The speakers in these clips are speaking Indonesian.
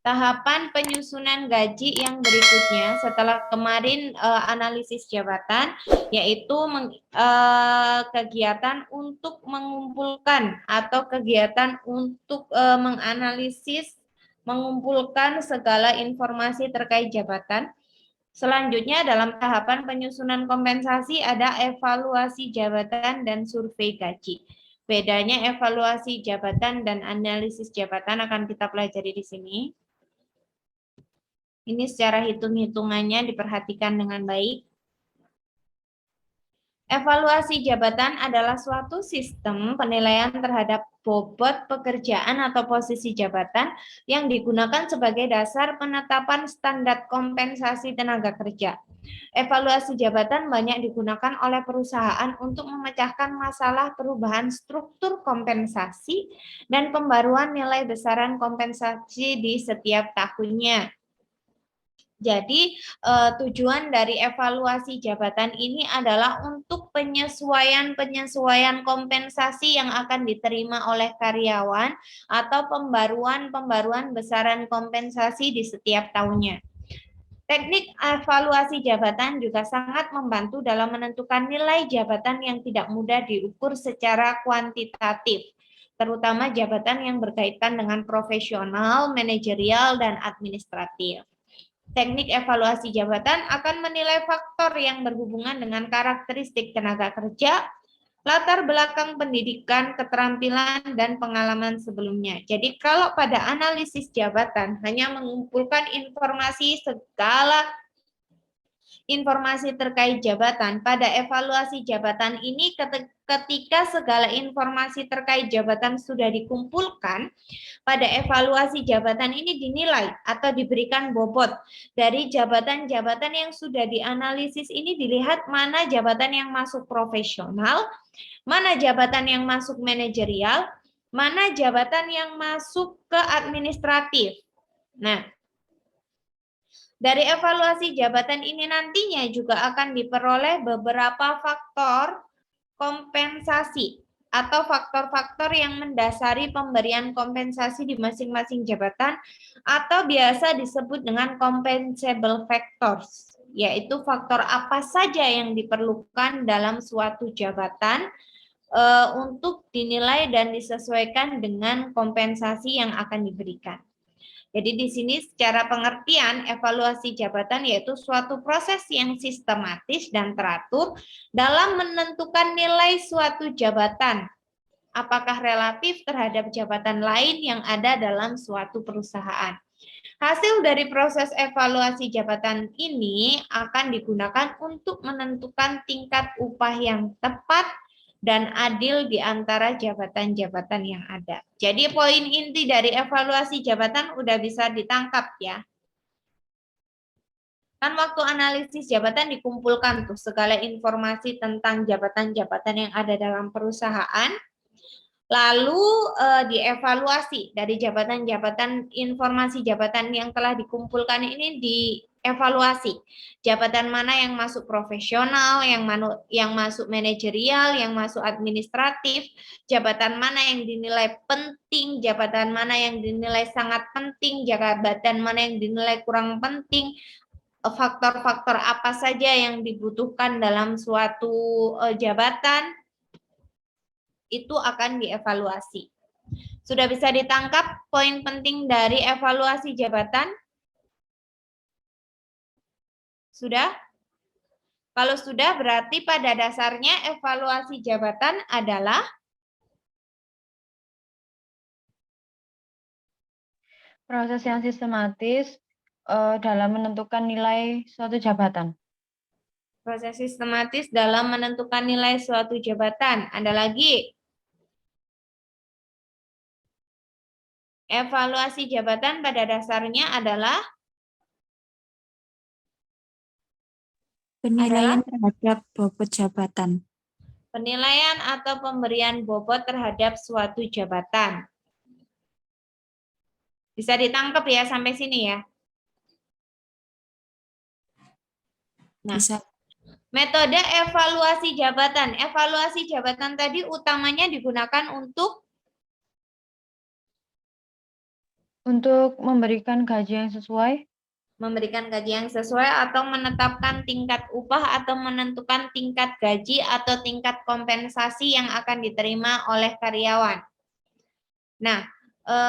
Tahapan penyusunan gaji yang berikutnya setelah kemarin analisis jabatan, yaitu kegiatan untuk mengumpulkan atau kegiatan untuk menganalisis, mengumpulkan segala informasi terkait jabatan. Selanjutnya dalam tahapan penyusunan kompensasi ada evaluasi jabatan dan survei gaji. Bedanya evaluasi jabatan dan analisis jabatan akan kita pelajari di sini. Ini secara hitung-hitungannya diperhatikan dengan baik. Evaluasi jabatan adalah suatu sistem penilaian terhadap bobot pekerjaan atau posisi jabatan yang digunakan sebagai dasar penetapan standar kompensasi tenaga kerja. Evaluasi jabatan banyak digunakan oleh perusahaan untuk memecahkan masalah perubahan struktur kompensasi dan pembaruan nilai besaran kompensasi di setiap tahunnya. Jadi tujuan dari evaluasi jabatan ini adalah untuk penyesuaian kompensasi yang akan diterima oleh karyawan atau pembaruan besaran kompensasi di setiap tahunnya. Teknik evaluasi jabatan juga sangat membantu dalam menentukan nilai jabatan yang tidak mudah diukur secara kuantitatif, terutama jabatan yang berkaitan dengan profesional, manajerial, dan administratif. Teknik evaluasi jabatan akan menilai faktor yang berhubungan dengan karakteristik tenaga kerja, latar belakang pendidikan, keterampilan, dan pengalaman sebelumnya. Jadi kalau pada analisis jabatan hanya mengumpulkan informasi terkait jabatan, pada evaluasi jabatan ini ketika segala informasi terkait jabatan sudah dikumpulkan, pada evaluasi jabatan ini dinilai atau diberikan bobot dari jabatan-jabatan yang sudah dianalisis ini, dilihat mana jabatan yang masuk profesional, mana jabatan yang masuk manajerial, mana jabatan yang masuk ke administratif. Nah, dari evaluasi jabatan ini nantinya juga akan diperoleh beberapa faktor kompensasi atau faktor-faktor yang mendasari pemberian kompensasi di masing-masing jabatan atau biasa disebut dengan compensable factors, yaitu faktor apa saja yang diperlukan dalam suatu jabatan untuk dinilai dan disesuaikan dengan kompensasi yang akan diberikan. Jadi di sini secara pengertian evaluasi jabatan yaitu suatu proses yang sistematis dan teratur dalam menentukan nilai suatu jabatan, apakah relatif terhadap jabatan lain yang ada dalam suatu perusahaan. Hasil dari proses evaluasi jabatan ini akan digunakan untuk menentukan tingkat upah yang tepat dan adil di antara jabatan-jabatan yang ada. Jadi poin inti dari evaluasi jabatan udah bisa ditangkap ya. Kan waktu analisis jabatan dikumpulkan tuh segala informasi tentang jabatan-jabatan yang ada dalam perusahaan, lalu dievaluasi dari jabatan-jabatan, informasi jabatan yang telah dikumpulkan ini dievaluasi. Jabatan mana yang masuk profesional, yang masuk manajerial, yang masuk administratif, jabatan mana yang dinilai penting, jabatan mana yang dinilai sangat penting, jabatan mana yang dinilai kurang penting, faktor-faktor apa saja yang dibutuhkan dalam suatu jabatan, itu akan dievaluasi. Sudah bisa ditangkap poin penting dari evaluasi jabatan? Sudah? Kalau sudah, berarti pada dasarnya evaluasi jabatan adalah proses yang sistematis dalam menentukan nilai suatu jabatan. proses sistematis dalam menentukan nilai suatu jabatan. Ada lagi? Evaluasi jabatan pada dasarnya adalah penilaian terhadap bobot jabatan. Penilaian atau pemberian bobot terhadap suatu jabatan. Bisa ditangkap ya sampai sini ya? Nah, Bisa. metode evaluasi jabatan. Evaluasi jabatan tadi utamanya digunakan untuk Untuk memberikan gaji yang sesuai. Memberikan gaji yang sesuai atau menetapkan tingkat upah atau menentukan tingkat gaji atau tingkat kompensasi yang akan diterima oleh karyawan. Nah,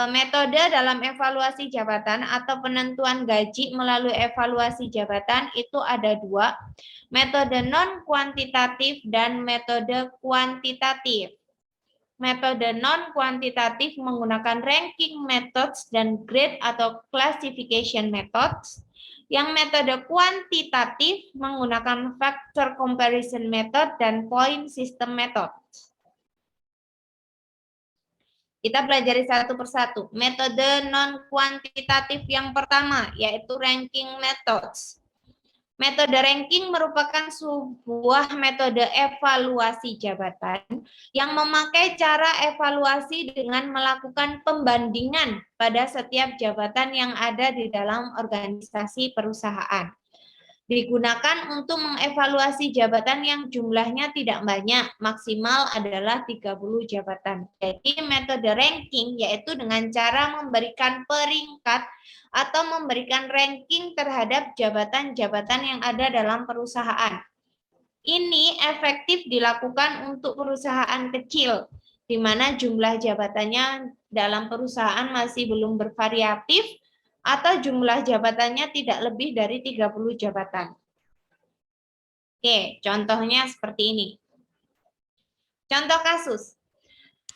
metode dalam evaluasi jabatan atau penentuan gaji melalui evaluasi jabatan itu ada dua, metode non-kuantitatif dan metode kuantitatif. Metode non-kuantitatif menggunakan ranking methods dan grade atau classification methods. Yang metode kuantitatif menggunakan factor comparison method dan point system method. Kita pelajari satu persatu. Metode non-kuantitatif yang pertama, yaitu ranking methods. Metode ranking merupakan sebuah metode evaluasi jabatan yang memakai cara evaluasi dengan melakukan pembandingan pada setiap jabatan yang ada di dalam organisasi perusahaan. Digunakan untuk mengevaluasi jabatan yang jumlahnya tidak banyak, maksimal adalah 30 jabatan. Jadi metode ranking yaitu dengan cara memberikan peringkat atau memberikan ranking terhadap jabatan-jabatan yang ada dalam perusahaan. Ini efektif dilakukan untuk perusahaan kecil, di mana jumlah jabatannya dalam perusahaan masih belum bervariatif, atau jumlah jabatannya tidak lebih dari 30 jabatan. Oke, contohnya seperti ini. Contoh kasus.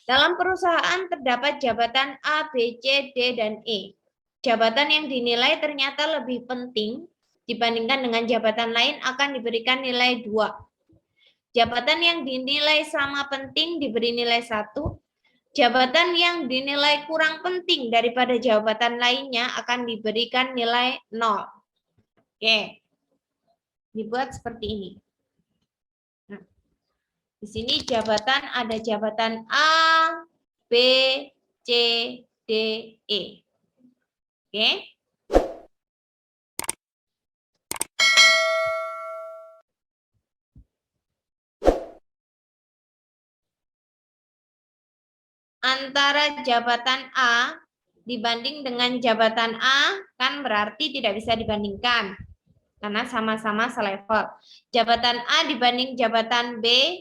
Dalam perusahaan terdapat jabatan A, B, C, D, dan E. Jabatan yang dinilai ternyata lebih penting dibandingkan dengan jabatan lain akan diberikan nilai 2. Jabatan yang dinilai sama penting diberi nilai 1. Jabatan yang dinilai kurang penting daripada jabatan lainnya akan diberikan nilai 0. Oke. Dibuat seperti ini. Nah, di sini jabatan ada jabatan A, B, C, D, E. Oke. Antara jabatan A dibanding dengan jabatan A kan berarti tidak bisa dibandingkan karena sama-sama selevel. Jabatan A dibanding jabatan B,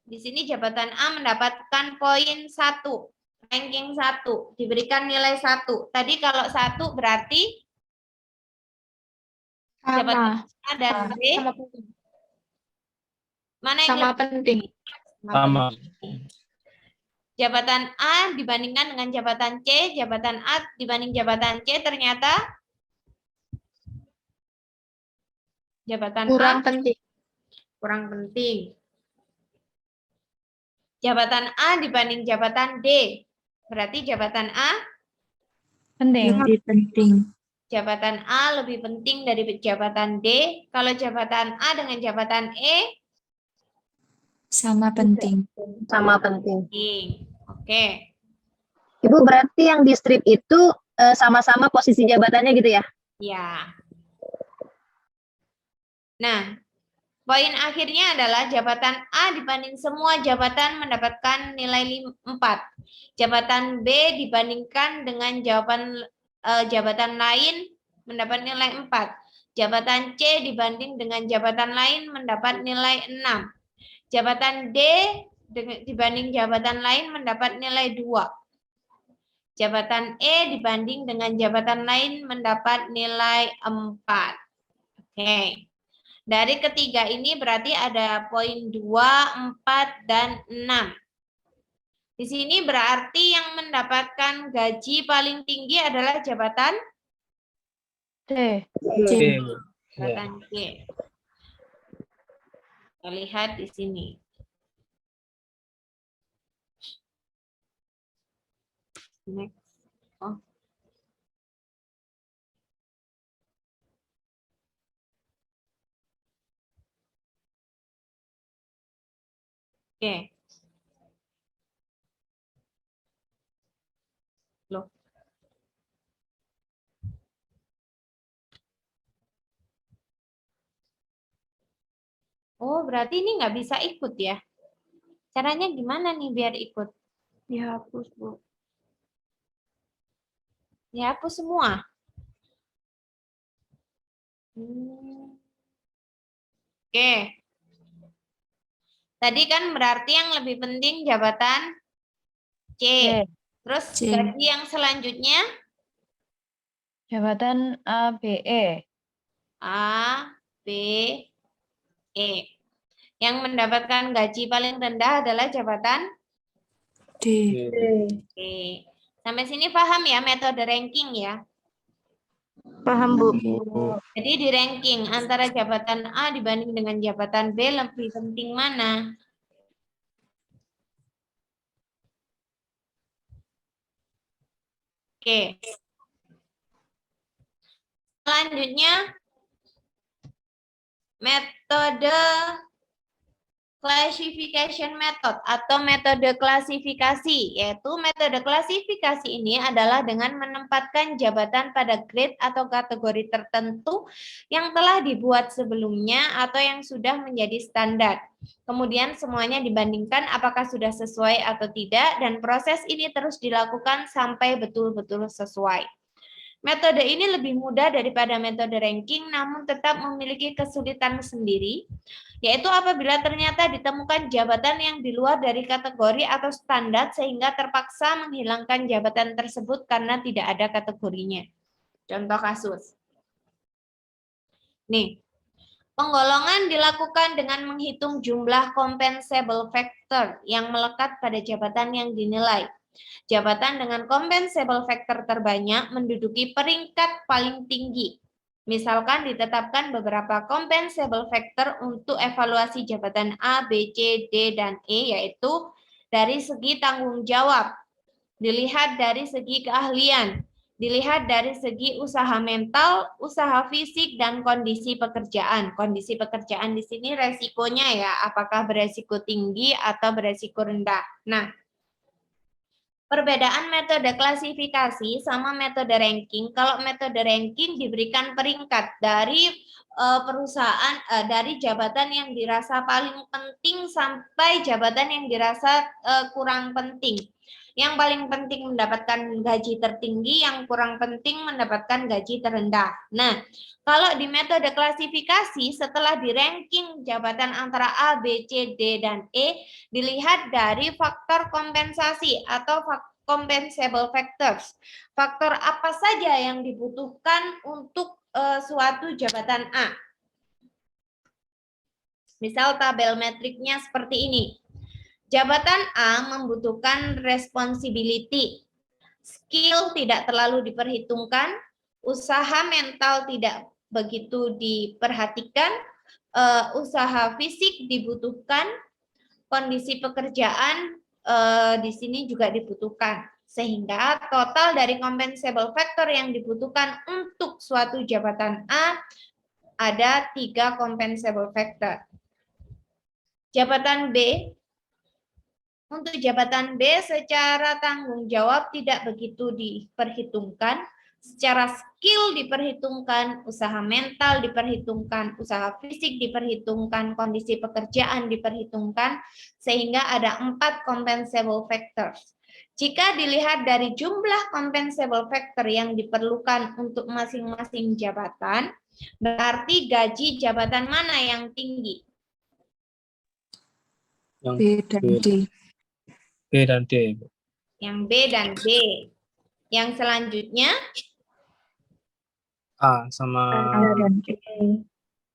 di sini jabatan A mendapatkan poin 1, ranking 1, diberikan nilai 1. Tadi kalau 1 berarti jabatan A dan B Sama penting. mana yang Sama lebih penting. Sama. Jabatan A dibandingkan dengan jabatan C, jabatan A dibanding jabatan C ternyata jabatan Kurang A penting. kurang penting. Jabatan A dibanding jabatan D, berarti jabatan A Penting. Lebih penting. jabatan A lebih penting dari jabatan D. Kalau jabatan A dengan jabatan E Sama penting. Sama penting. Oke. Ibu berarti yang di strip itu sama-sama posisi jabatannya gitu ya? Ya. Nah, poin akhirnya adalah jabatan A dibanding semua jabatan mendapatkan nilai 4. Jabatan B dibandingkan dengan jabatan lain mendapat nilai 4. Jabatan C dibanding dengan jabatan lain mendapat nilai 6. Jabatan D dibanding jabatan lain mendapat nilai 2. Jabatan E dibanding dengan jabatan lain mendapat nilai 4. Oke. Dari ketiga ini berarti ada poin 2, 4, dan 6. Di sini berarti yang mendapatkan gaji paling tinggi adalah jabatan C. C. jabatan C. Kita lihat di sini. Next. Oh. Oke. Loh. Oh, berarti ini nggak bisa ikut ya? Caranya gimana nih biar ikut? Dihapus, Bu. Dihapus semua. Oke. Tadi kan berarti yang lebih penting jabatan C. C. Terus C. gaji yang selanjutnya Jabatan ABE. A, B, E. Yang mendapatkan gaji paling rendah adalah jabatan D. D. Sampai sini paham ya metode ranking ya? Paham, Bu. Jadi di ranking antara jabatan A dibanding dengan jabatan B lebih penting mana? Oke. Selanjutnya metode classification method atau metode klasifikasi, yaitu metode klasifikasi ini adalah dengan menempatkan jabatan pada grade atau kategori tertentu yang telah dibuat sebelumnya atau yang sudah menjadi standar. Kemudian semuanya dibandingkan apakah sudah sesuai atau tidak, dan proses ini terus dilakukan sampai betul-betul sesuai. Metode ini lebih mudah daripada metode ranking, namun tetap memiliki kesulitan sendiri, yaitu apabila ternyata ditemukan jabatan yang di luar dari kategori atau standar sehingga terpaksa menghilangkan jabatan tersebut karena tidak ada kategorinya. Contoh kasus. Nih, penggolongan dilakukan dengan menghitung jumlah compensable factor yang melekat pada jabatan yang dinilai. Jabatan dengan compensable factor terbanyak menduduki peringkat paling tinggi. Misalkan ditetapkan beberapa compensable factor untuk evaluasi jabatan A, B, C, D, dan E, yaitu dari segi tanggung jawab, dilihat dari segi keahlian, dilihat dari segi usaha mental, usaha fisik, dan kondisi pekerjaan. Kondisi pekerjaan di sini resikonya ya, apakah beresiko tinggi atau beresiko rendah. Nah, perbedaan metode klasifikasi sama metode ranking. Kalau metode ranking diberikan peringkat dari perusahaan, dari jabatan yang dirasa paling penting sampai jabatan yang dirasa kurang penting. Yang paling penting mendapatkan gaji tertinggi, yang kurang penting mendapatkan gaji terendah. Nah, kalau di metode klasifikasi, setelah di ranking jabatan antara A, B, C, D, dan E, dilihat dari faktor kompensasi atau compensable factors. Faktor apa saja yang dibutuhkan untuk suatu jabatan A. Misal tabel metriknya seperti ini. Jabatan A membutuhkan responsibility. Skill tidak terlalu diperhitungkan, usaha mental tidak begitu diperhatikan, usaha fisik dibutuhkan, kondisi pekerjaan di sini juga dibutuhkan. Sehingga total dari compensable factor yang dibutuhkan untuk suatu jabatan A ada 3 compensable factor. Jabatan B, untuk jabatan B secara tanggung jawab tidak begitu diperhitungkan, secara skill diperhitungkan, usaha mental diperhitungkan, usaha fisik diperhitungkan, kondisi pekerjaan diperhitungkan, sehingga ada 4 compensable factors. Jika dilihat dari jumlah compensable factor yang diperlukan untuk masing-masing jabatan, berarti gaji jabatan mana yang tinggi? B dan D. B dan D. Yang B dan D. Yang selanjutnya A sama A dan E.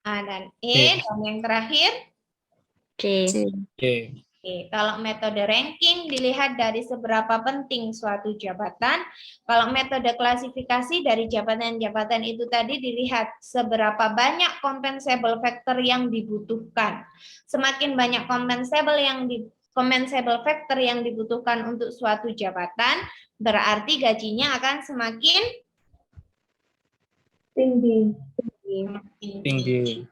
A dan E. Dan yang terakhir C. D. Oke, kalau metode ranking dilihat dari seberapa penting suatu jabatan. Kalau metode klasifikasi dari jabatan-jabatan itu tadi dilihat seberapa banyak compensable factor yang dibutuhkan. Semakin banyak compensable factor yang dibutuhkan untuk suatu jabatan, berarti gajinya akan semakin Tinggi. Tinggi.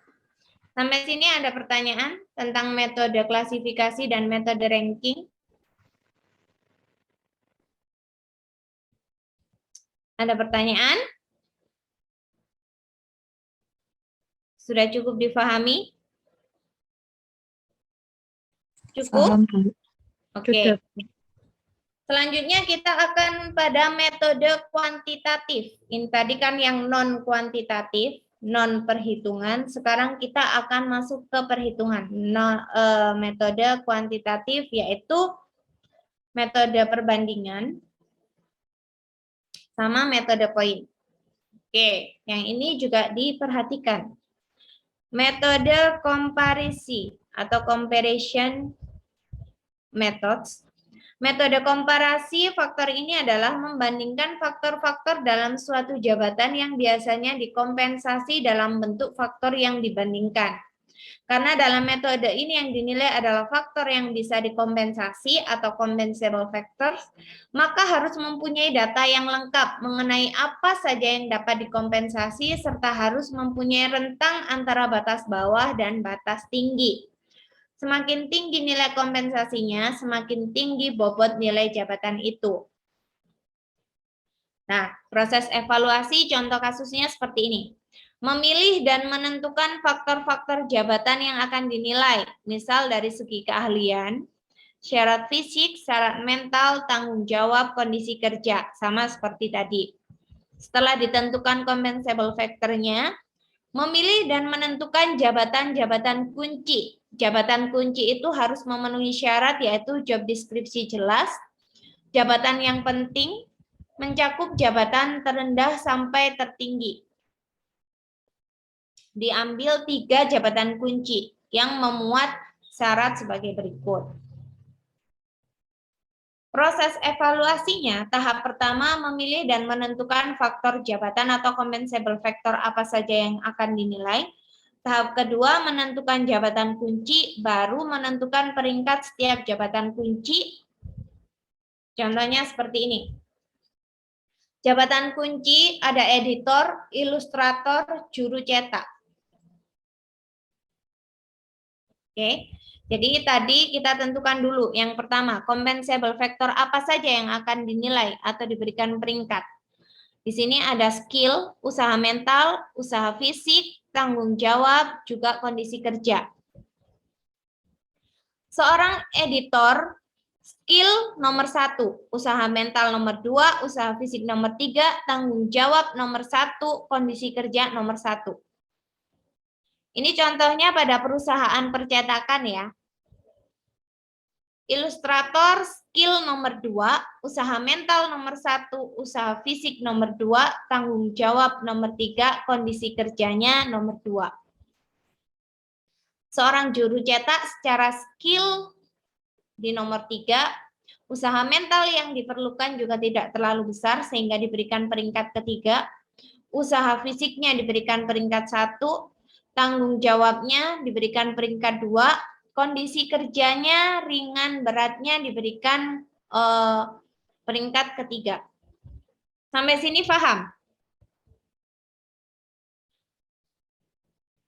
Sampai sini ada pertanyaan tentang metode klasifikasi dan metode ranking? Ada pertanyaan? Sudah cukup difahami? Cukup? Paham, Bu. Oke. Selanjutnya kita akan pada metode kuantitatif. Ini tadi kan yang non kuantitatif, non perhitungan. Sekarang kita akan masuk ke perhitungan. Metode kuantitatif yaitu metode perbandingan sama metode poin. Oke, yang ini juga diperhatikan. Metode komparisi atau comparison methods. Metode komparasi faktor ini adalah membandingkan faktor-faktor dalam suatu jabatan yang biasanya dikompensasi dalam bentuk faktor yang dibandingkan. Karena dalam metode ini yang dinilai adalah faktor yang bisa dikompensasi atau compensable factors, maka harus mempunyai data yang lengkap mengenai apa saja yang dapat dikompensasi serta harus mempunyai rentang antara batas bawah dan batas tinggi. Semakin tinggi nilai kompensasinya, semakin tinggi bobot nilai jabatan itu. Nah, proses evaluasi contoh kasusnya seperti ini. Memilih dan menentukan faktor-faktor jabatan yang akan dinilai, misal dari segi keahlian, syarat fisik, syarat mental, tanggung jawab, kondisi kerja, sama seperti tadi. Setelah ditentukan compensable factor-nya, memilih dan menentukan jabatan-jabatan kunci. Jabatan kunci itu harus memenuhi syarat yaitu job deskripsi jelas, jabatan yang penting, mencakup jabatan terendah sampai tertinggi. Diambil 3 jabatan kunci yang memuat syarat sebagai berikut. Proses evaluasinya, tahap pertama memilih dan menentukan faktor jabatan atau compensable factor apa saja yang akan dinilai. Tahap kedua menentukan jabatan kunci, baru menentukan peringkat setiap jabatan kunci. Contohnya seperti ini. Jabatan kunci ada editor, ilustrator, juru cetak. Oke. Jadi tadi kita tentukan dulu yang pertama, compensable factor apa saja yang akan dinilai atau diberikan peringkat. Di sini ada skill, usaha mental, usaha fisik, tanggung jawab, juga kondisi kerja. Seorang editor, skill nomor 1, usaha mental nomor 2, usaha fisik nomor 3, tanggung jawab nomor 1, kondisi kerja nomor 1. Ini contohnya pada perusahaan percetakan ya. Ilustrator skill nomor 2, usaha mental nomor 1, usaha fisik nomor 2, tanggung jawab nomor 3, kondisi kerjanya nomor 2. Seorang juru cetak secara skill di nomor 3, usaha mental yang diperlukan juga tidak terlalu besar sehingga diberikan peringkat ketiga, usaha fisiknya diberikan peringkat 1, tanggung jawabnya diberikan peringkat 2, kondisi kerjanya ringan beratnya diberikan peringkat ketiga. Sampai sini paham?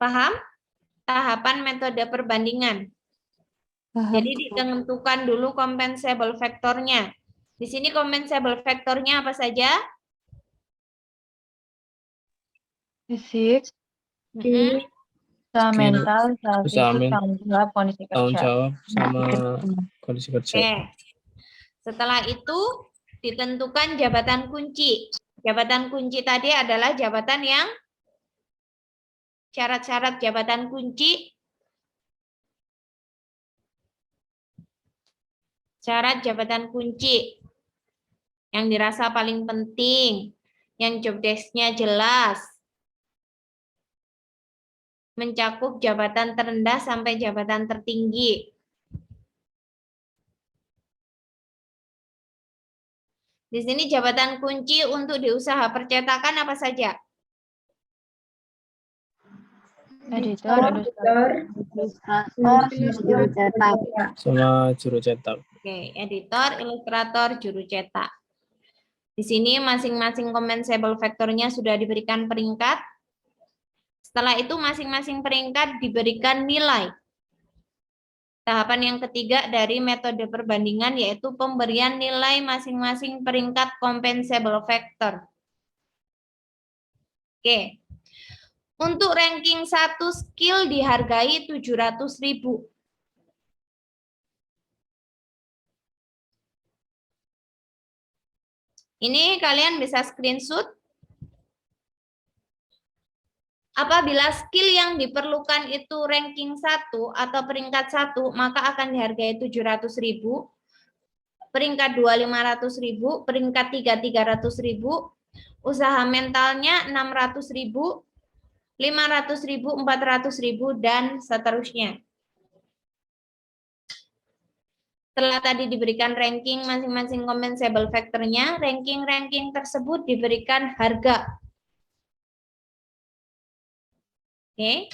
Paham? Tahapan metode perbandingan. Paham. Jadi ditentukan dulu compensable factornya. Di sini compensable factornya apa saja? Fisik, usaha Skill, mental, usaha usaha fisik, men- tanggung jawab, kondisi Tanggung kerja. jawab sama kondisi kerja. Oke. Setelah itu ditentukan jabatan kunci. Jabatan kunci tadi adalah jabatan yang syarat-syarat jabatan kunci. Syarat jabatan kunci yang dirasa paling penting, yang job desk-nya jelas, mencakup jabatan terendah sampai jabatan tertinggi. Di sini jabatan kunci untuk di usaha percetakan apa saja? Editor, Ilustrator, juru cetak. Sama juru cetak. Oke, editor, ilustrator, juru cetak. Di sini masing-masing compensable factornya sudah diberikan peringkat. Setelah itu masing-masing peringkat diberikan nilai. Tahapan yang ketiga dari metode perbandingan yaitu pemberian nilai masing-masing peringkat compensable factor. Oke. Untuk ranking 1 skill dihargai 700.000. Ini kalian bisa screenshot. Apabila skill yang diperlukan itu ranking 1 atau peringkat 1, maka akan dihargai 700.000. Peringkat 2 500.000, peringkat 3 300.000, usaha mentalnya 600.000, 500.000, 400.000, dan seterusnya. Setelah tadi diberikan ranking masing-masing compensable factor-nya, ranking-ranking tersebut diberikan harga. Oke.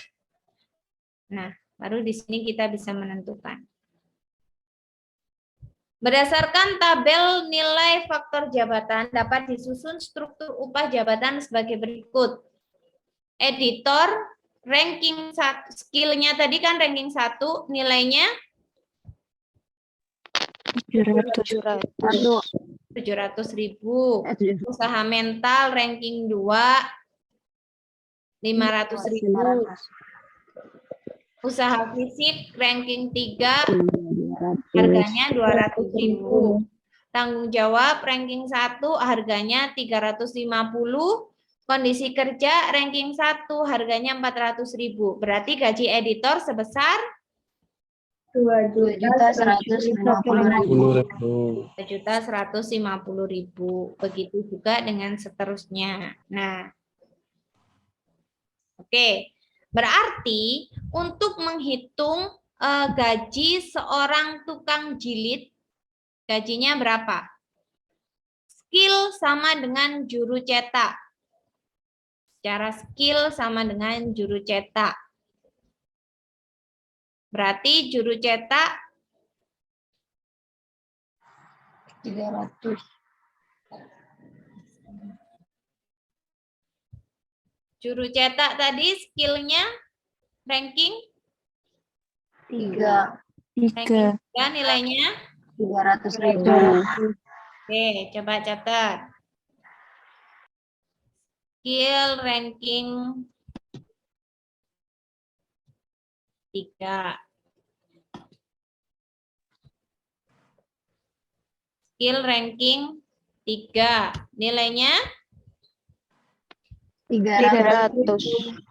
Nah, baru di sini kita bisa menentukan. Berdasarkan tabel nilai faktor jabatan dapat disusun struktur upah jabatan sebagai berikut. Editor, ranking skill-nya tadi kan ranking 1, nilainya 700.000. Usaha mental ranking 2, 500.000. Usaha fisik ranking 3, harganya 200.000. Tanggung jawab ranking 1, harganya 350. Kondisi kerja ranking 1, harganya 400.000. Berarti gaji editor sebesar 2.150.000. Begitu juga dengan seterusnya. Nah, oke. Berarti untuk menghitung gaji seorang tukang jilid, gajinya berapa? Skill sama dengan juru cetak. Secara skill sama dengan juru cetak. Berarti juru cetak 300. Juru cetak tadi skillnya ranking 3. ranking 3, nilainya 300.000. Oke, coba catat. Skill ranking 3. Skill ranking 3. Nilainya 300.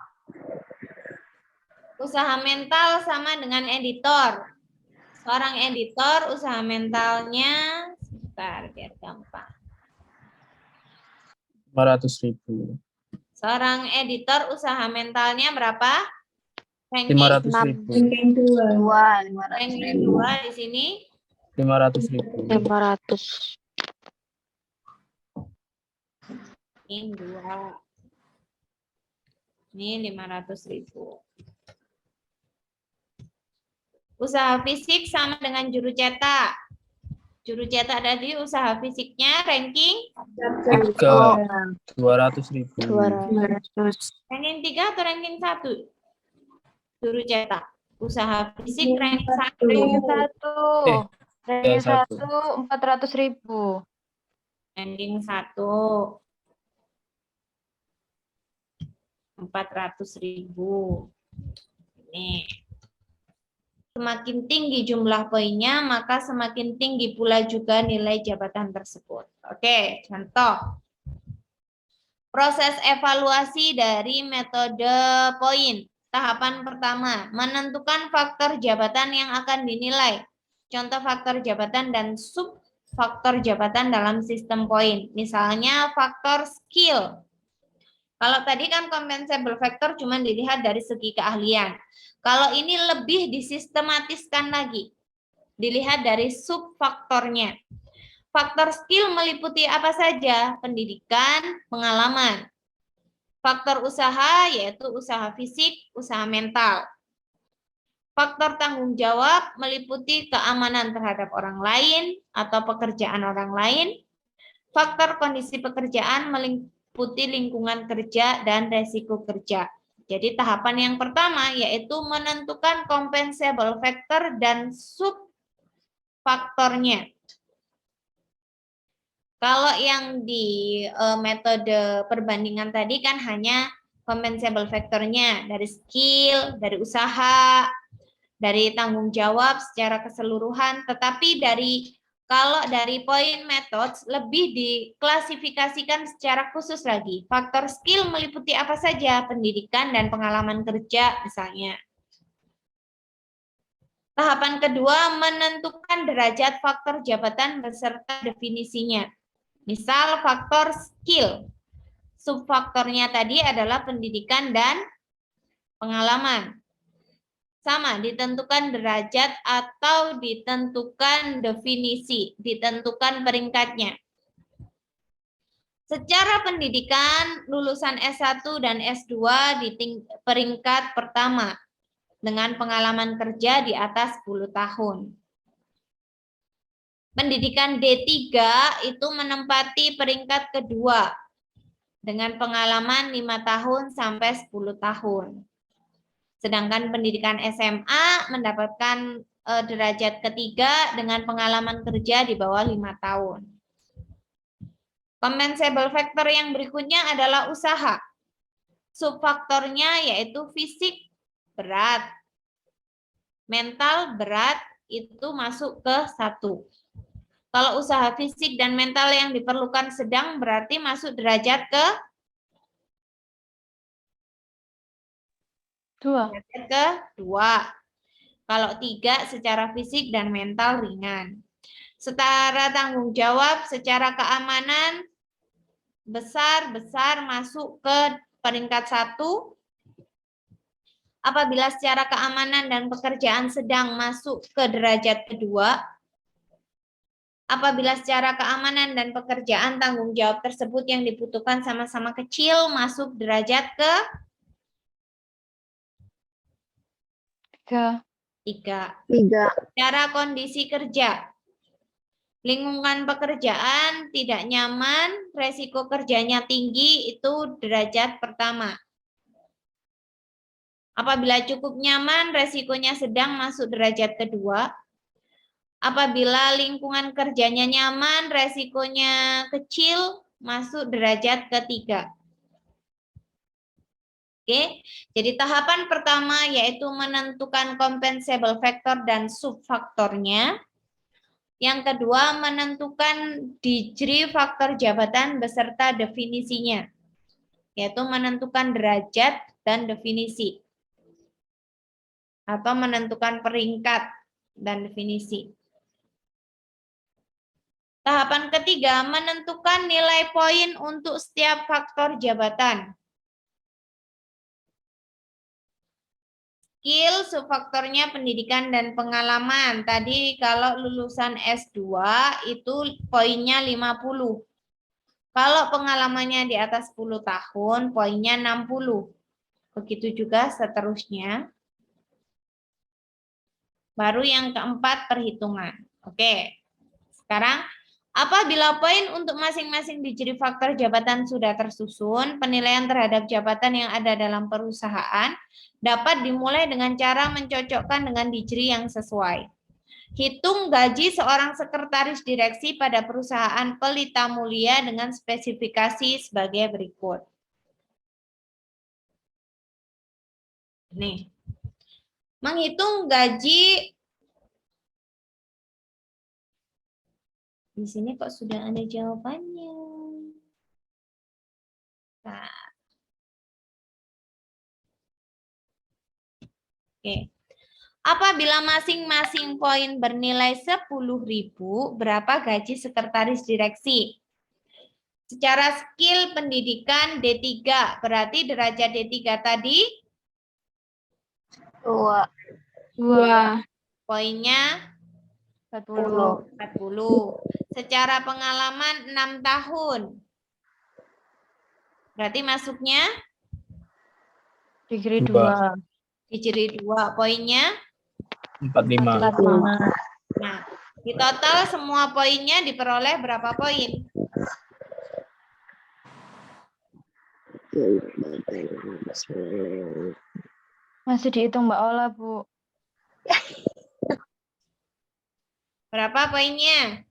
usaha mental sama dengan editor. Seorang editor usaha mentalnya, sebentar biar gampang. 500.000. Seorang editor usaha mentalnya berapa? Ranking 500.000. ranking 2 di sini 500.000. 500. ranking 2. Ini 500.000. Usaha fisik sama dengan juru cetak. Juru cetak tadi usaha fisiknya ranking 200.000. ranking 3 atau ranking 1? Juru cetak. Usaha fisik ranking 1. Ranking 1 1. 400.000. Ranking 1 400.000. Ini. Semakin tinggi jumlah poinnya, maka semakin tinggi pula juga nilai jabatan tersebut. Oke, contoh. Proses evaluasi dari metode poin. Tahapan pertama, menentukan faktor jabatan yang akan dinilai. Contoh faktor jabatan dan subfaktor jabatan dalam sistem poin. Misalnya faktor skill. Kalau tadi kan compensable factor cuma dilihat dari segi keahlian. Kalau ini lebih disistematiskan lagi. Dilihat dari subfaktornya. Faktor skill meliputi apa saja? Pendidikan, pengalaman. Faktor usaha yaitu usaha fisik, usaha mental. Faktor tanggung jawab meliputi keamanan terhadap orang lain atau pekerjaan orang lain. Faktor kondisi pekerjaan meliputi lingkungan kerja dan resiko kerja. Jadi tahapan yang pertama yaitu menentukan compensable factor dan subfaktornya. Kalau yang di metode perbandingan tadi kan hanya compensable factor-nya dari skill, dari usaha, dari tanggung jawab secara keseluruhan, tetapi dari Kalau dari point methods lebih diklasifikasikan secara khusus lagi. Faktor skill meliputi apa saja? Pendidikan dan pengalaman kerja misalnya. Tahapan kedua, menentukan derajat faktor jabatan beserta definisinya. Misal faktor skill. Subfaktornya tadi adalah pendidikan dan pengalaman. Sama, ditentukan derajat atau ditentukan definisi, ditentukan peringkatnya. Secara pendidikan, lulusan S1 dan S2 di peringkat pertama dengan pengalaman kerja di atas 10 tahun. Pendidikan D3 itu menempati peringkat kedua dengan pengalaman 5 tahun sampai 10 tahun. Sedangkan pendidikan SMA mendapatkan derajat ketiga dengan pengalaman kerja di bawah 5 tahun. Compensable factor yang berikutnya adalah usaha. Subfaktornya yaitu fisik berat, mental berat itu masuk ke 1. Kalau usaha fisik dan mental yang diperlukan sedang berarti masuk derajat ke 2. Kalau 3 secara fisik dan mental ringan. Setara tanggung jawab secara keamanan besar masuk ke peringkat 1. Apabila secara keamanan dan pekerjaan sedang masuk ke derajat kedua. Apabila secara keamanan dan pekerjaan tanggung jawab tersebut yang dibutuhkan sama-sama kecil masuk derajat ke 3. Secara kondisi kerja. Lingkungan pekerjaan tidak nyaman, resiko kerjanya tinggi, itu derajat pertama. Apabila cukup nyaman, resikonya sedang masuk derajat kedua. Apabila lingkungan kerjanya nyaman, resikonya kecil, masuk derajat ketiga. Oke, jadi tahapan pertama yaitu menentukan compensable factor dan subfaktornya. Yang kedua, menentukan degree faktor jabatan beserta definisinya, yaitu menentukan derajat dan definisi, atau menentukan peringkat dan definisi. Tahapan ketiga, menentukan nilai poin untuk setiap faktor jabatan. Skill, subfaktornya pendidikan dan pengalaman. Tadi kalau lulusan S2 itu poinnya 50. Kalau pengalamannya di atas 10 tahun, poinnya 60. Begitu juga seterusnya. Baru yang keempat, perhitungan. Oke. Sekarang, apabila poin untuk masing-masing degree faktor jabatan sudah tersusun, penilaian terhadap jabatan yang ada dalam perusahaan dapat dimulai dengan cara mencocokkan dengan degree yang sesuai. Hitung gaji seorang sekretaris direksi pada perusahaan Pelita Mulia dengan spesifikasi sebagai berikut. Nih. Menghitung gaji. Di sini kok sudah ada jawabannya. Nah. Oke. Apabila masing-masing poin bernilai 10.000, berapa gaji sekretaris direksi? Secara skill pendidikan D3, berarti derajat D3 tadi 2. poinnya 40. 40. Secara pengalaman 6 tahun. Berarti masuknya Degree 2. 2. degree 2, poinnya 45. 45. Nah, di total semua poinnya diperoleh berapa poin? Masih dihitung Mbak Ola, Bu. Berapa poinnya?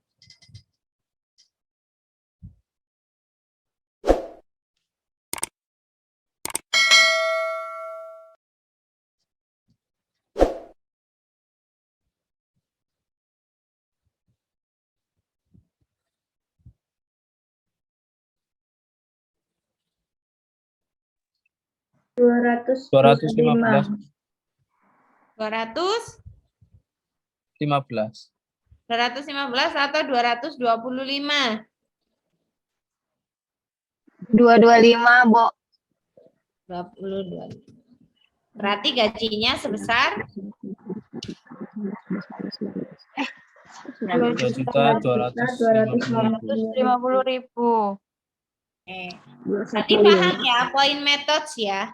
215. 200, 15. 215 atau 225? 225, Bo. 22. Berarti gajinya sebesar 250.000. Berarti paham ya poin metode ya.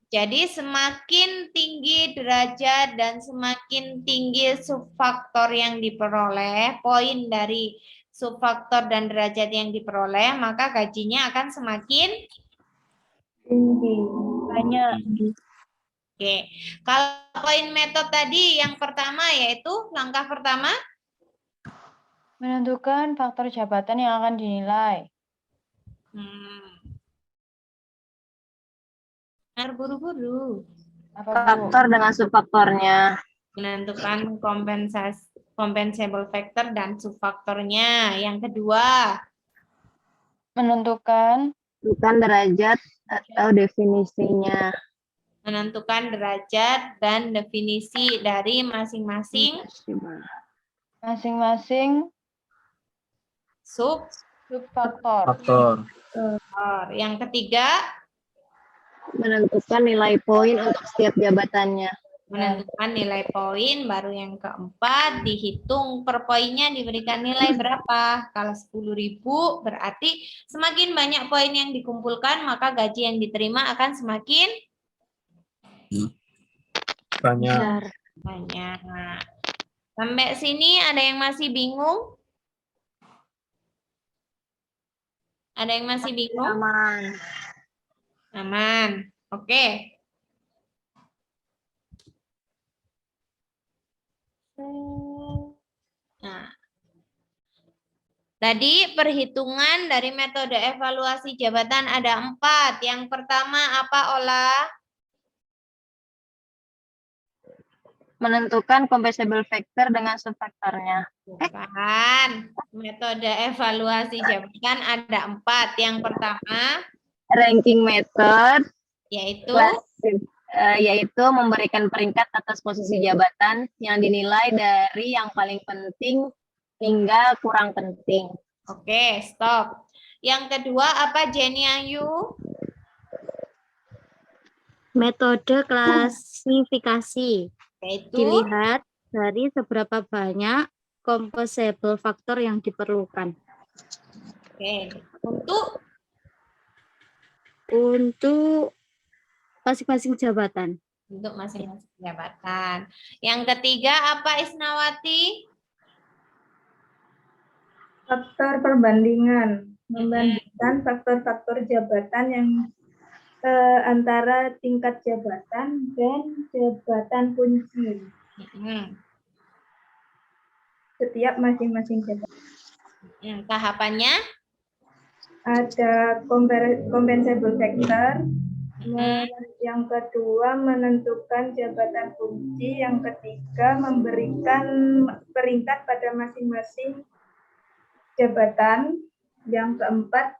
Jadi semakin tinggi derajat dan semakin tinggi subfaktor yang diperoleh, poin dari subfaktor dan derajat yang diperoleh, maka gajinya akan semakin Banyak. Oke. Kalau poin metode tadi yang pertama yaitu langkah pertama Menentukan faktor jabatan yang akan dinilai. Harus buru-buru. Apa, Bu? Faktor dengan subfaktornya. Menentukan compensable factor dan subfaktornya. Yang kedua, Menentukan Bukan derajat atau definisinya. menentukan derajat dan definisi dari masing-masing masing-masing subfaktor. Faktor. Yang ketiga, Menentukan nilai poin untuk setiap jabatannya. menentukan nilai poin. Baru yang keempat, dihitung per poinnya diberikan nilai berapa. Kalau 10.000 berarti semakin banyak poin yang dikumpulkan, maka gaji yang diterima akan semakin Banyak. banyak. Sampai sini ada yang masih bingung? Ada yang masih bingung? Aman. Aman. Oke. Nah, tadi perhitungan dari metode evaluasi jabatan ada 4. Yang pertama apa, Ola? Menentukan compensable factor dengan subfaktornya. Bukan. Metode evaluasi jabatan ada 4. Yang pertama Ranking method, yaitu yaitu memberikan peringkat atas posisi jabatan yang dinilai dari yang paling penting hingga kurang penting. Oke, stop. Yang kedua apa, Jenny Ayu? Metode klasifikasi Yaitu dilihat dari seberapa banyak composable faktor yang diperlukan. Oke, untuk masing-masing jabatan. Untuk masing-masing jabatan. Yang ketiga apa, Isnawati? Faktor perbandingan, membandingkan faktor-faktor jabatan yang antara tingkat jabatan dan jabatan kunci setiap masing-masing jabatan. Tahapannya Ada compensable factor, yang kedua menentukan jabatan kunci, yang ketiga memberikan peringkat pada masing-masing jabatan, yang keempat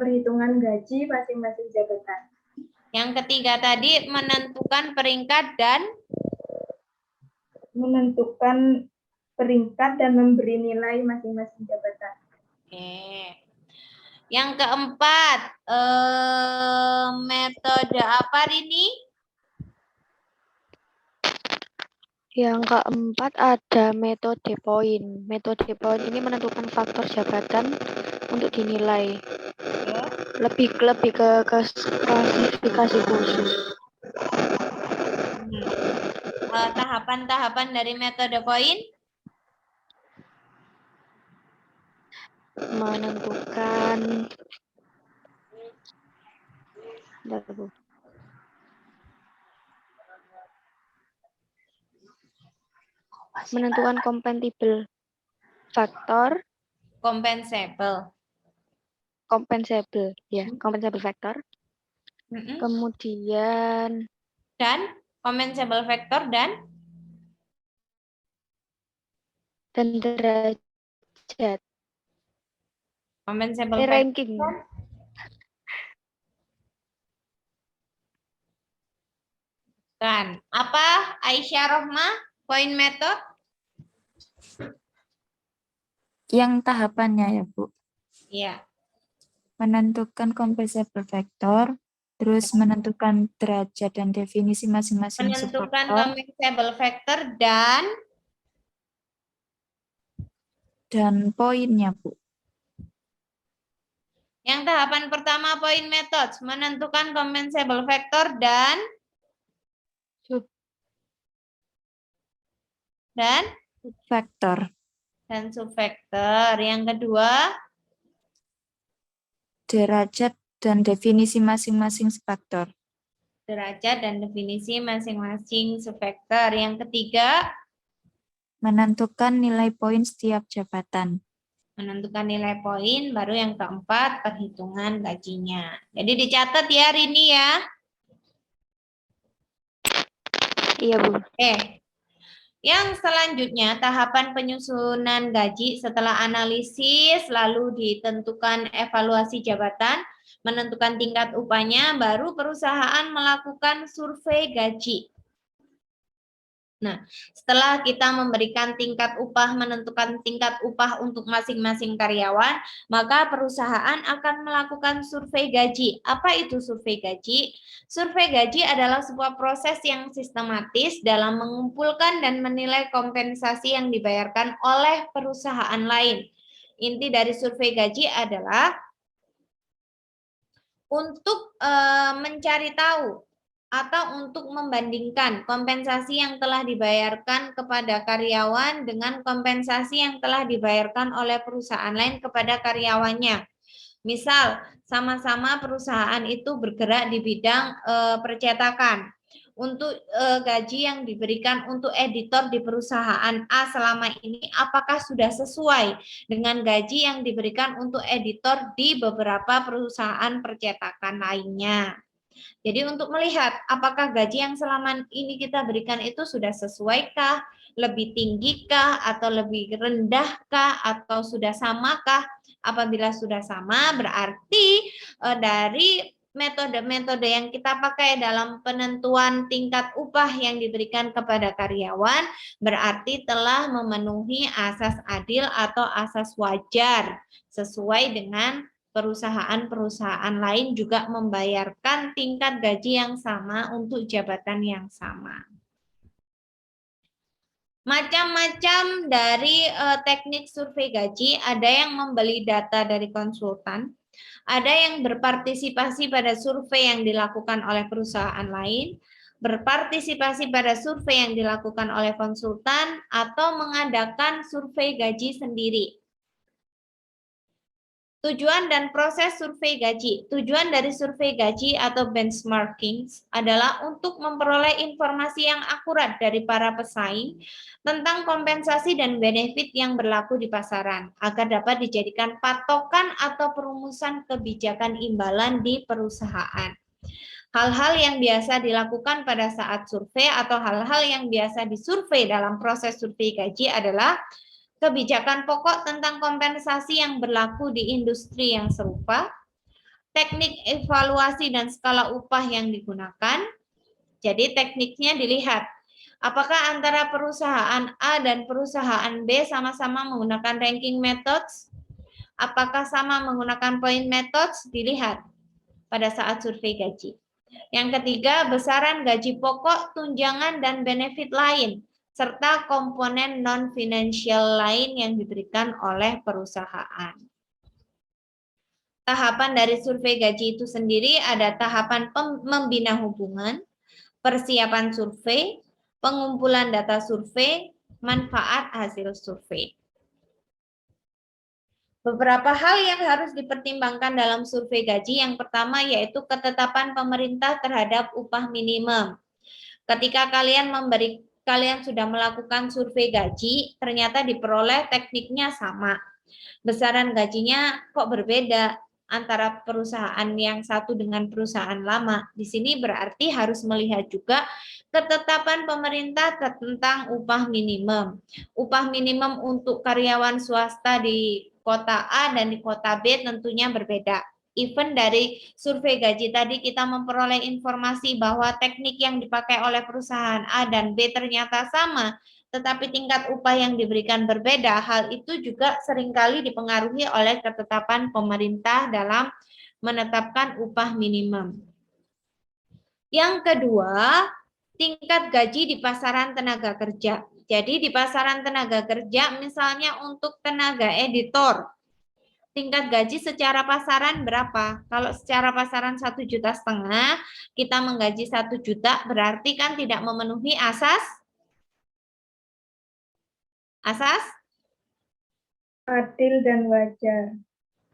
perhitungan gaji masing-masing jabatan. yang ketiga tadi menentukan peringkat dan Menentukan peringkat dan memberi nilai masing-masing jabatan. Oke. Yang keempat metode apa ini? Yang keempat ada metode poin. Metode poin ini menentukan faktor jabatan untuk dinilai. Lebih ke klasifikasi khusus. Tahapan-tahapan dari metode poin? Menentukan compensable faktor, Compensable ya, compensable factor. Kemudian dan compensable factor dan derajat. Compensable Ranking. Kan. Apa Aisyah Rohma? Poin metode? Yang tahapannya ya, Bu. Ya. Menentukan composable factor, terus menentukan derajat dan definisi masing-masing Menentukan subfaktor, compensable factor dan poinnya, Bu. yang tahapan pertama poin metode menentukan compensable factor dan Faktor, subfaktor. Yang kedua derajat dan definisi masing-masing subfaktor. derajat dan definisi masing-masing subfaktor. Yang ketiga Menentukan nilai poin setiap jabatan. menentukan nilai poin, baru yang keempat perhitungan gajinya. Jadi dicatat ya hari ini ya. Iya, Bu. Oke. Yang selanjutnya tahapan penyusunan gaji setelah analisis lalu ditentukan evaluasi jabatan, menentukan tingkat upahnya, baru perusahaan melakukan survei gaji. Nah, setelah kita memberikan tingkat upah, menentukan tingkat upah untuk masing-masing karyawan, maka perusahaan akan melakukan survei gaji. Apa itu survei gaji? Survei gaji adalah sebuah proses yang sistematis dalam mengumpulkan dan menilai kompensasi yang dibayarkan oleh perusahaan lain. Inti dari survei gaji adalah untuk mencari tahu atau untuk membandingkan kompensasi yang telah dibayarkan kepada karyawan dengan kompensasi yang telah dibayarkan oleh perusahaan lain kepada karyawannya. Misal, sama-sama perusahaan itu bergerak di bidang percetakan. Untuk gaji yang diberikan untuk editor di perusahaan A selama ini, apakah sudah sesuai dengan gaji yang diberikan untuk editor di beberapa perusahaan percetakan lainnya. Jadi untuk melihat apakah gaji yang selama ini kita berikan itu sudah sesuaikah, lebih tinggikah, atau lebih rendahkah, atau sudah samakah. Apabila sudah sama, berarti dari metode-metode yang kita pakai dalam penentuan tingkat upah yang diberikan kepada karyawan berarti telah memenuhi asas adil atau asas wajar sesuai dengan perusahaan-perusahaan lain juga membayarkan tingkat gaji yang sama untuk jabatan yang sama. Macam-macam dari teknik survei gaji, ada yang membeli data dari konsultan, ada yang berpartisipasi pada survei yang dilakukan oleh perusahaan lain, berpartisipasi pada survei yang dilakukan oleh konsultan, atau mengadakan survei gaji sendiri. Tujuan dan proses survei gaji. Tujuan dari survei gaji atau benchmarking adalah untuk memperoleh informasi yang akurat dari para pesaing tentang kompensasi dan benefit yang berlaku di pasaran agar dapat dijadikan patokan atau perumusan kebijakan imbalan di perusahaan. Hal-hal yang biasa dilakukan pada saat survei atau hal-hal yang biasa disurvei dalam proses survei gaji adalah kebijakan pokok tentang kompensasi yang berlaku di industri yang serupa, teknik evaluasi dan skala upah yang digunakan. Jadi tekniknya dilihat, apakah antara perusahaan A dan perusahaan B sama-sama menggunakan ranking methods? Apakah sama menggunakan point methods? Dilihat pada saat survei gaji. Yang ketiga, besaran gaji pokok, tunjangan, dan benefit lain serta komponen non-financial lain yang diberikan oleh perusahaan. Tahapan dari survei gaji itu sendiri ada tahapan membina hubungan, persiapan survei, pengumpulan data survei, manfaat hasil survei. Beberapa hal yang harus dipertimbangkan dalam survei gaji, yang pertama yaitu ketetapan pemerintah terhadap upah minimum. Ketika kalian sudah melakukan survei gaji, ternyata diperoleh tekniknya sama. Besaran gajinya kok berbeda antara perusahaan yang satu dengan perusahaan lama. Di sini berarti harus melihat juga ketetapan pemerintah tentang upah minimum. Upah minimum untuk karyawan swasta di kota A dan di kota B tentunya berbeda. Even dari survei gaji tadi kita memperoleh informasi bahwa teknik yang dipakai oleh perusahaan A dan B ternyata sama, tetapi tingkat upah yang diberikan berbeda. Hal itu juga seringkali dipengaruhi oleh ketetapan pemerintah dalam menetapkan upah minimum. Yang kedua, tingkat gaji di pasaran tenaga kerja. Jadi di pasaran tenaga kerja, misalnya untuk tenaga editor, tingkat gaji secara pasaran berapa? Kalau secara pasaran 1,5 juta, kita menggaji 1 juta, berarti kan tidak memenuhi asas Adil dan wajar.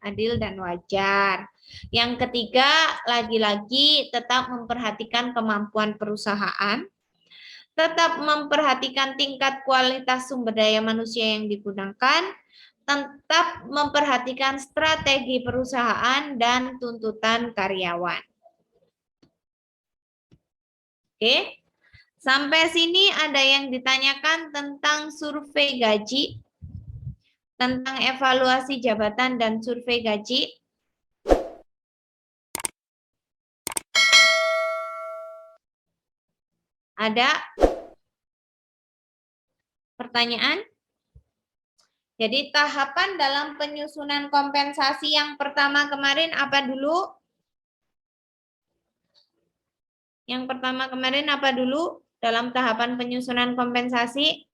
adil dan wajar. Yang ketiga, lagi-lagi tetap memperhatikan kemampuan perusahaan, tetap memperhatikan tingkat kualitas sumber daya manusia yang digunakan, tetap memperhatikan strategi perusahaan dan tuntutan karyawan. Oke, sampai sini ada yang ditanyakan tentang survei gaji, tentang evaluasi jabatan dan survei gaji. Ada pertanyaan? Jadi tahapan dalam penyusunan kompensasi yang pertama kemarin apa dulu? Yang pertama kemarin apa dulu dalam tahapan penyusunan kompensasi?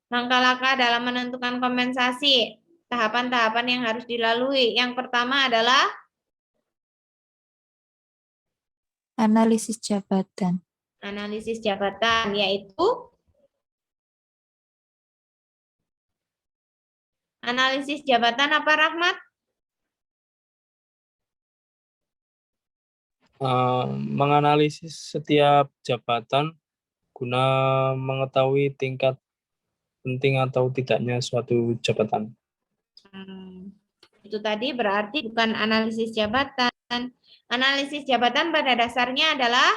Langkah-langkah dalam menentukan kompensasi, tahapan-tahapan yang harus dilalui. Yang pertama adalah Analisis jabatan. analisis jabatan, yaitu analisis jabatan apa, Rahmat? Menganalisis setiap jabatan guna mengetahui tingkat penting atau tidaknya suatu jabatan. Itu tadi berarti bukan analisis jabatan. Analisis jabatan pada dasarnya adalah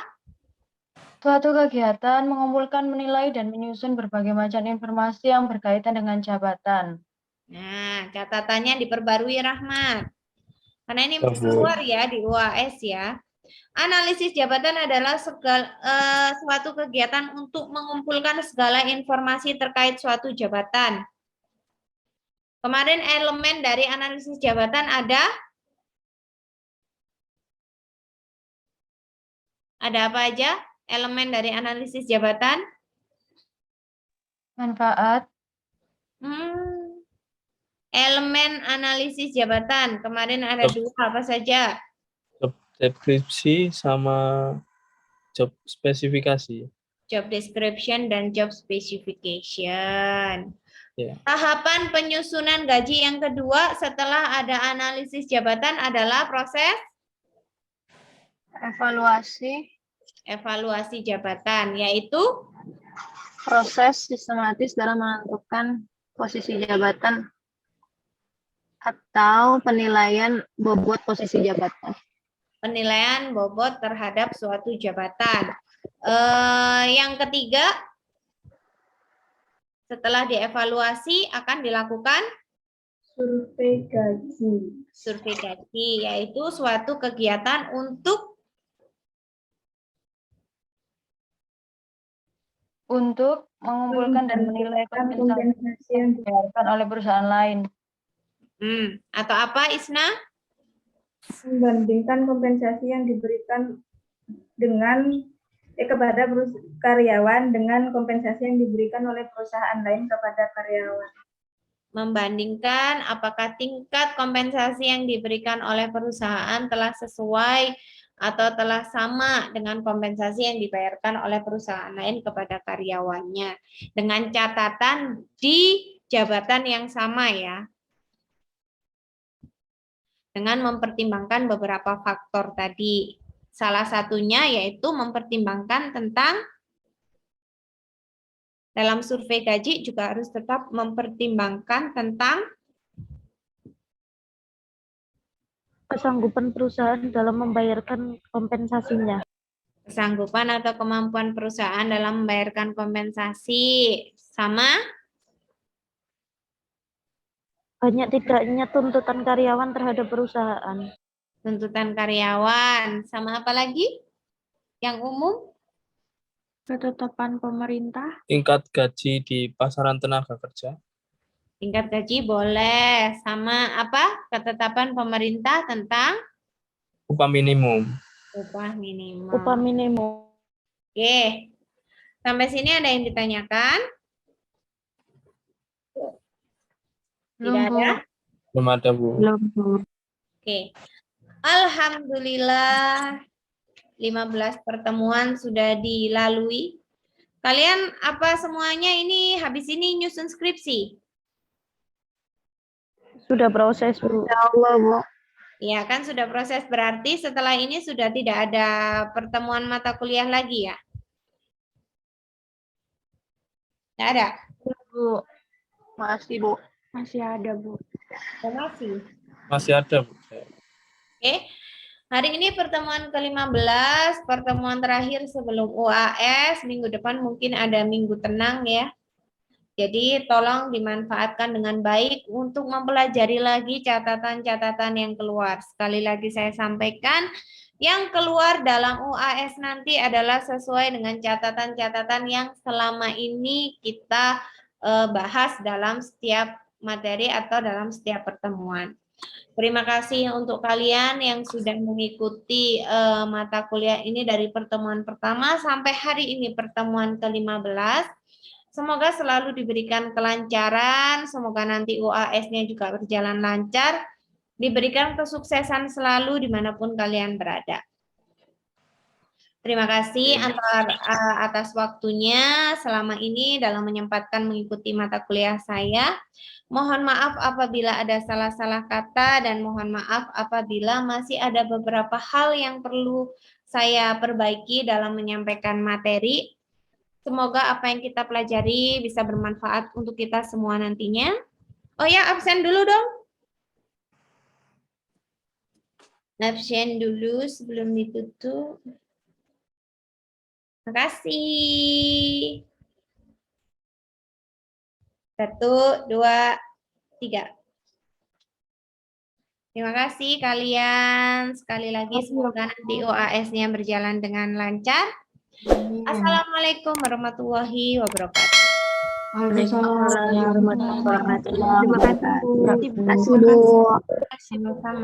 Suatu kegiatan mengumpulkan, menilai, dan menyusun berbagai macam informasi yang berkaitan dengan jabatan. Nah, catatannya diperbarui, Rahmat. Karena ini Ya, Bu. keluar ya di UAS ya. Analisis jabatan adalah suatu kegiatan untuk mengumpulkan segala informasi terkait suatu jabatan. Kemarin elemen dari analisis jabatan ada apa aja? Elemen dari analisis jabatan? Manfaat, Elemen analisis jabatan. Kemarin ada dua, apa saja? Job deskripsi sama job spesifikasi. Job description dan job specification. Ya. Tahapan penyusunan gaji yang kedua setelah ada analisis jabatan adalah proses evaluasi jabatan, yaitu Proses sistematis dalam menentukan posisi jabatan atau penilaian bobot posisi jabatan. penilaian bobot terhadap suatu jabatan. Yang ketiga, setelah dievaluasi akan dilakukan Survei gaji. survei gaji, yaitu suatu kegiatan untuk mengumpulkan dan menilai kompensasi kompensasi yang yang dibayarkan oleh perusahaan lain. atau apa, Isna? membandingkan kompensasi yang diberikan dengan kepada karyawan dengan kompensasi yang diberikan oleh perusahaan lain kepada karyawan. Membandingkan apakah tingkat kompensasi yang diberikan oleh perusahaan telah sesuai atau telah sama dengan kompensasi yang dibayarkan oleh perusahaan lain kepada karyawannya. Dengan catatan di jabatan yang sama ya. Dengan mempertimbangkan beberapa faktor tadi. Salah satunya yaitu mempertimbangkan tentang dalam survei gaji juga harus tetap mempertimbangkan tentang Kesanggupan perusahaan dalam membayarkan kompensasinya. kesanggupan atau kemampuan perusahaan dalam membayarkan kompensasi. Sama Banyak tidaknya tuntutan karyawan terhadap perusahaan. Tuntutan karyawan. Sama apa lagi? Yang umum? Ketetapan pemerintah. Tingkat gaji di pasaran tenaga kerja. Tingkat gaji boleh. Sama apa? Ketetapan pemerintah tentang Upah minimum. upah minimum. Upah minimum. Oke. Sampai sini ada yang ditanyakan? Tidak ada? Belum ada, Bu. Oke. Alhamdulillah 15 pertemuan sudah dilalui. Kalian apa semuanya ini habis ini nyusun skripsi? Sudah proses, Bu. Ya kan sudah proses, berarti setelah ini sudah tidak ada pertemuan mata kuliah lagi ya? Tidak ada? Bu. Masih, Bu. Masih ada, Bu. Oh, masih. Masih ada, Bu. Oke. Hari ini pertemuan ke-15, pertemuan terakhir sebelum UAS. Minggu depan mungkin ada minggu tenang ya. Jadi tolong dimanfaatkan dengan baik untuk mempelajari lagi catatan-catatan yang keluar. Sekali lagi saya sampaikan, yang keluar dalam UAS nanti adalah sesuai dengan catatan-catatan yang selama ini kita bahas dalam setiap materi atau dalam setiap pertemuan. Terima kasih untuk kalian yang sudah mengikuti mata kuliah ini dari pertemuan pertama sampai hari ini pertemuan ke-15. Semoga selalu diberikan kelancaran, semoga nanti UAS-nya juga berjalan lancar, diberikan kesuksesan selalu dimanapun kalian berada. Terima kasih atas waktunya selama ini dalam menyempatkan mengikuti mata kuliah saya. Mohon maaf apabila ada salah-salah kata dan mohon maaf apabila masih ada beberapa hal yang perlu saya perbaiki dalam menyampaikan materi. Semoga apa yang kita pelajari bisa bermanfaat untuk kita semua nantinya. Oh ya, absen dulu dong. Absen dulu sebelum ditutup. Terima kasih. 1, 2, 3. Terima kasih kalian. Sekali lagi semoga nanti UAS-nya berjalan dengan lancar. Assalamualaikum warahmatullahi wabarakatuh. Waalaikumsalam warahmatullahi wabarakatuh. Terima kasih, Bu. Sama-sama.